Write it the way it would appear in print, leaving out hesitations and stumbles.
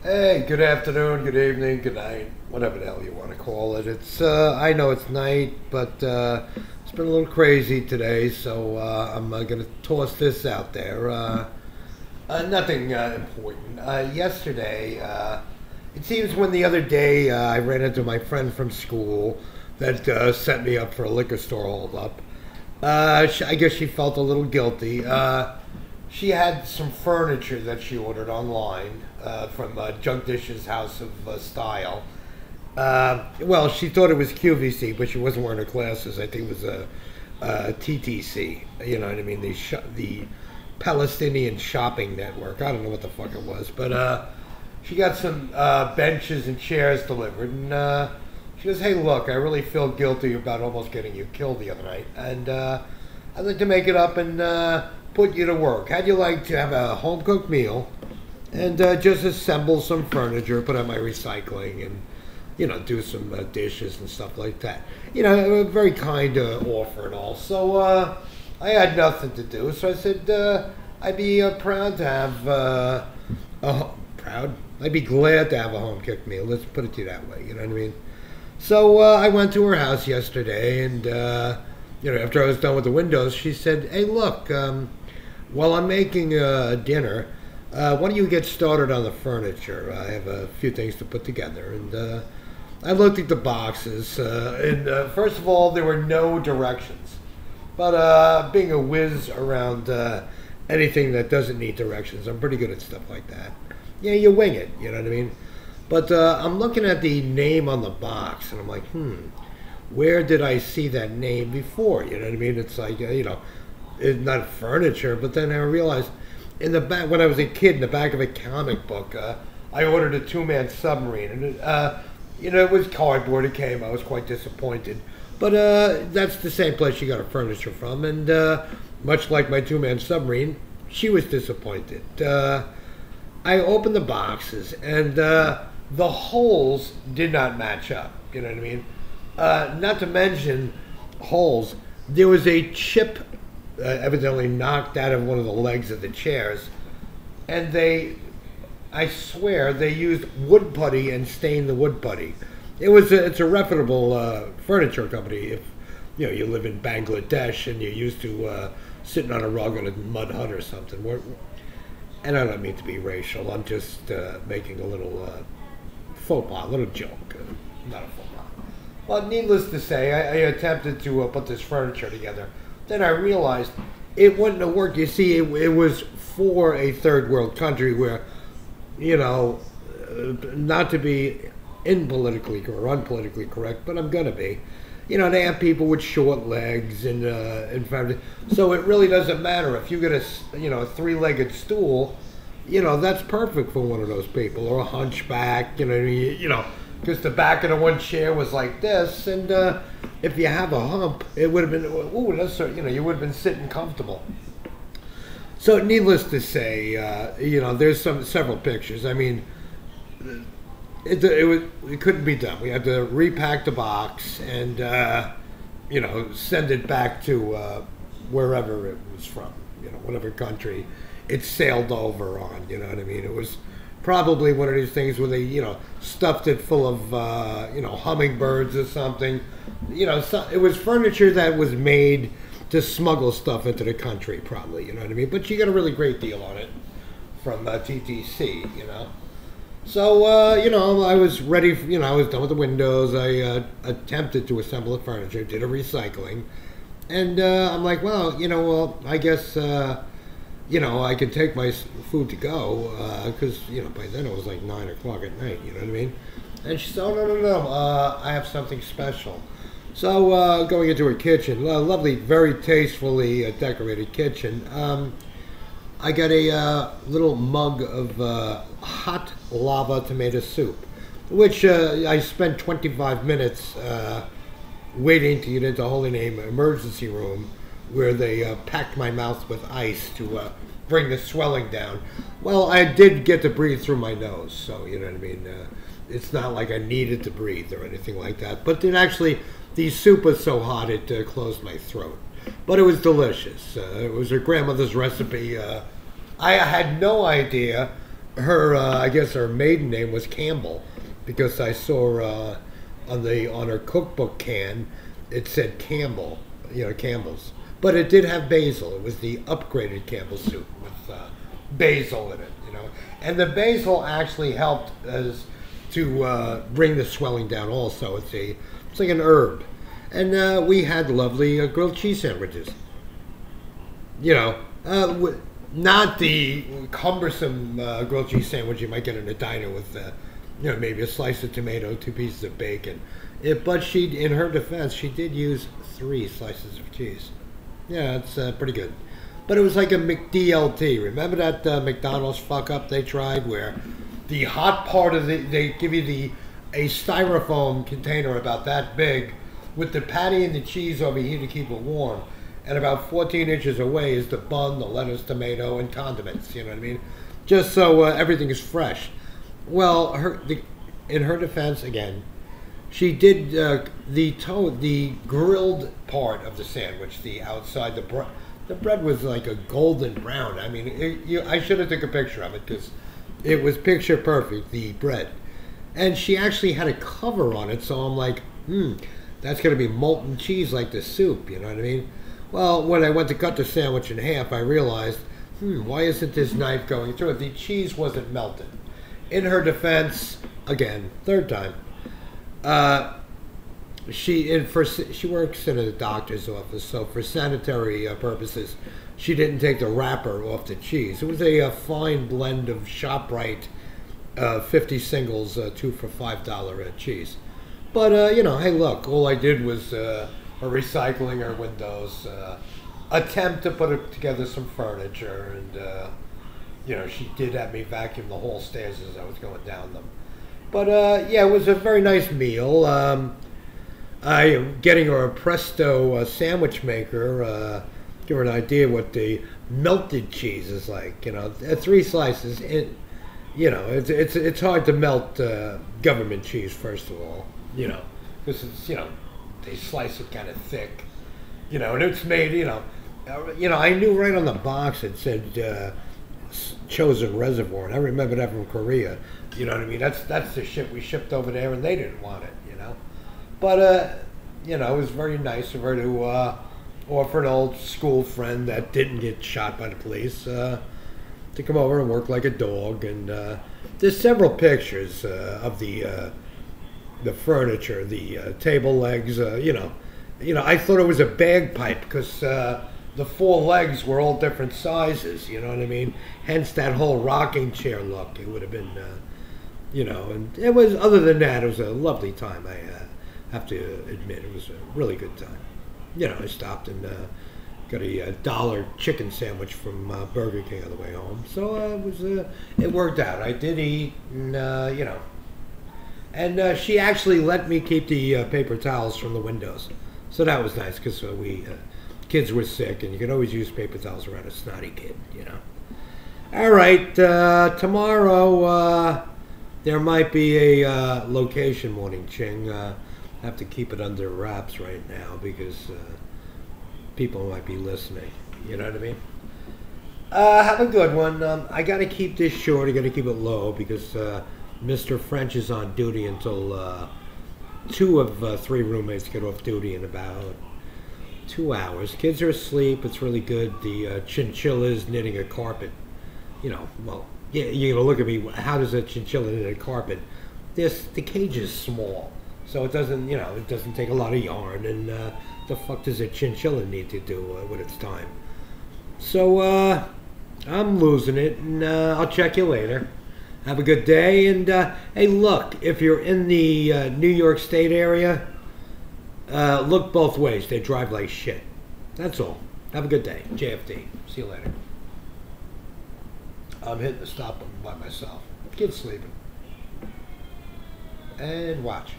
Hey, good afternoon, good evening, good night, whatever the hell you want to call it. I know it's night, but it's been a little crazy today, so I'm going to toss this out there. Nothing important. Yesterday, it seems when the other day I ran into my friend from school that set me up for a liquor store holdup. I guess she felt a little guilty. She had some furniture that she ordered online from Jugdish's House of Style. Well, she thought it was QVC, but she wasn't wearing her glasses. I think it was a TTC. You know what I mean? The Palestinian Shopping Network. I don't know what the fuck it was, but she got some benches and chairs delivered, and she goes, "Hey, look, I really feel guilty about almost getting you killed the other night, and I'd like to make it up and put you to work. How'd you like to have a home cooked meal and just assemble some furniture, put out my recycling, and do some dishes and stuff like that? A very kind offer and all." So I had nothing to do, so I said I'd be proud to have proud. I'd be glad to have a home cooked meal. Let's put it to you that way. You know what I mean? So I went to her house yesterday, and after I was done with the windows, she said, "Hey, look, while I'm making dinner, why don't you get started on the furniture? I have a few things to put together." And I looked at the boxes, and first of all, there were no directions. But being a whiz around anything that doesn't need directions, I'm pretty good at stuff like that. Yeah, you wing it, you know what I mean? But I'm looking at the name on the box, and I'm like, where did I see that name before? You know what I mean? It's like, it's not furniture, but then I realized in the back, when I was a kid, in the back of a comic book, I ordered a two-man submarine, and it was cardboard. It came. I was quite disappointed. But that's the same place she got her furniture from, and much like my two-man submarine, she was disappointed. I opened the boxes, and the holes did not match up. You know what I mean? Not to mention holes. There was a chip evidently knocked out of one of the legs of the chairs, and I swear, they used wood putty and stained the wood putty. It's a reputable furniture company. If you live in Bangladesh and you're used to sitting on a rug in a mud hut or something. And I don't mean to be racial. I'm just making a little faux pas, a little joke, not a faux pas. Well, needless to say, I attempted to put this furniture together. Then I realized it wouldn't have worked. You see, it was for a third world country where, not to be unpolitically correct, but I'm gonna be. They have people with short legs and in fact, so it really doesn't matter if you get a three-legged stool. That's perfect for one of those people, or a hunchback. Because the back of the one chair was like this, and if you have a hump, it would have been you would have been sitting comfortable. So, needless to say, there's several pictures. I mean, it couldn't be done. We had to repack the box and send it back to wherever it was from. Whatever country it sailed over on. You know what I mean? It was probably one of these things where they stuffed it full of hummingbirds or something. It was furniture that was made to smuggle stuff into the country, probably. You know what I mean? But you got a really great deal on it from TTC. So, I was ready, I was done with the windows. I attempted to assemble the furniture, did a recycling. And I'm like, well, I guess, I could take my food to go. Because, by then it was like 9 o'clock at night, you know what I mean? And she said, "Oh, no, I have something special." So, going into her kitchen, lovely, very tastefully decorated kitchen. I got a little mug of hot lava tomato soup, which I spent 25 minutes waiting to get into Holy Name emergency room, where they packed my mouth with ice to bring the swelling down. Well, I did get to breathe through my nose, so you know what I mean. It's not like I needed to breathe or anything like that. But then actually, the soup was so hot it closed my throat. But it was delicious. It was her grandmother's recipe. I had no idea her, I guess her maiden name was Campbell, because I saw on her cookbook can it said Campbell, Campbell's, but it did have basil. It was the upgraded Campbell soup with basil in it, and the basil actually helped as to bring the swelling down. Also, it's like an herb, and we had lovely grilled cheese sandwiches. You know, not the cumbersome grilled cheese sandwich you might get in a diner with, maybe a slice of tomato, 2 pieces of bacon. But in her defense, she did use 3 slices of cheese. Yeah, it's pretty good. But it was like a McDLT. Remember that McDonald's fuck up they tried, where the hot part of they give you a styrofoam container about that big with the patty and the cheese over here to keep it warm, and about 14 inches away is the bun, the lettuce, tomato, and condiments. You know what I mean? Just so everything is fresh. Well, in her defense, again, she did the grilled part of the sandwich, the outside, the bread was like a golden brown. I mean, I should have took a picture of it because it was picture perfect, the bread. And she actually had a cover on it, so I'm like, that's going to be molten cheese like the soup, you know what I mean? Well, when I went to cut the sandwich in half, I realized, why isn't this knife going through it? The cheese wasn't melted. In her defense, again, third time, she works in a doctor's office, so for sanitary purposes, she didn't take the wrapper off the cheese. It was a fine blend of ShopRite 50 singles, 2 for $5 cheese. But hey, look, all I did was recycling her windows, attempt to put together some furniture, and she did have me vacuum the whole stairs as I was going down them. But it was a very nice meal. I am getting her a Presto sandwich maker. Give her an idea what the melted cheese is like. 3 slices. It's hard to melt government cheese, first of all. Because it's they slice it kind of thick. And it's made. I knew right on the box it said chosen reservoir, and I remember that from Korea. You know what I mean? That's the shit we shipped over there, and they didn't want it. But it was very nice of her to offer an old school friend that didn't get shot by the police to come over and work like a dog. And there's several pictures of the furniture, the table legs. I thought it was a bagpipe because the 4 legs were all different sizes. You know what I mean? Hence that whole rocking chair look. It would have been, and it was. Other than that, it was a lovely time. I have to admit, it was a really good time. I stopped and got a $1 chicken sandwich from Burger King on the way home. So it worked out. I did eat, and and she actually let me keep the paper towels from the windows. So that was nice because kids were sick, and you can always use paper towels around a snotty kid. All right, tomorrow there might be a location morning, Ching. Have to keep it under wraps right now because people might be listening. You know what I mean? Have a good one. I got to keep this short. I got to keep it low because Mr. French is on duty until 2 of 3 roommates get off duty in about 2 hours. Kids are asleep. It's really good. The chinchilla's knitting a carpet. Well, yeah, you're gonna look at me. How does a chinchilla knit a carpet? The cage is small. So it doesn't, it doesn't take a lot of yarn, and the fuck does a chinchilla need to do with its time? So I'm losing it, and I'll check you later. Have a good day, and hey, look, if you're in the New York State area, look both ways. They drive like shit. That's all. Have a good day. JFD. See you later. I'm hitting the stop button by myself. Kid's sleeping. And watch.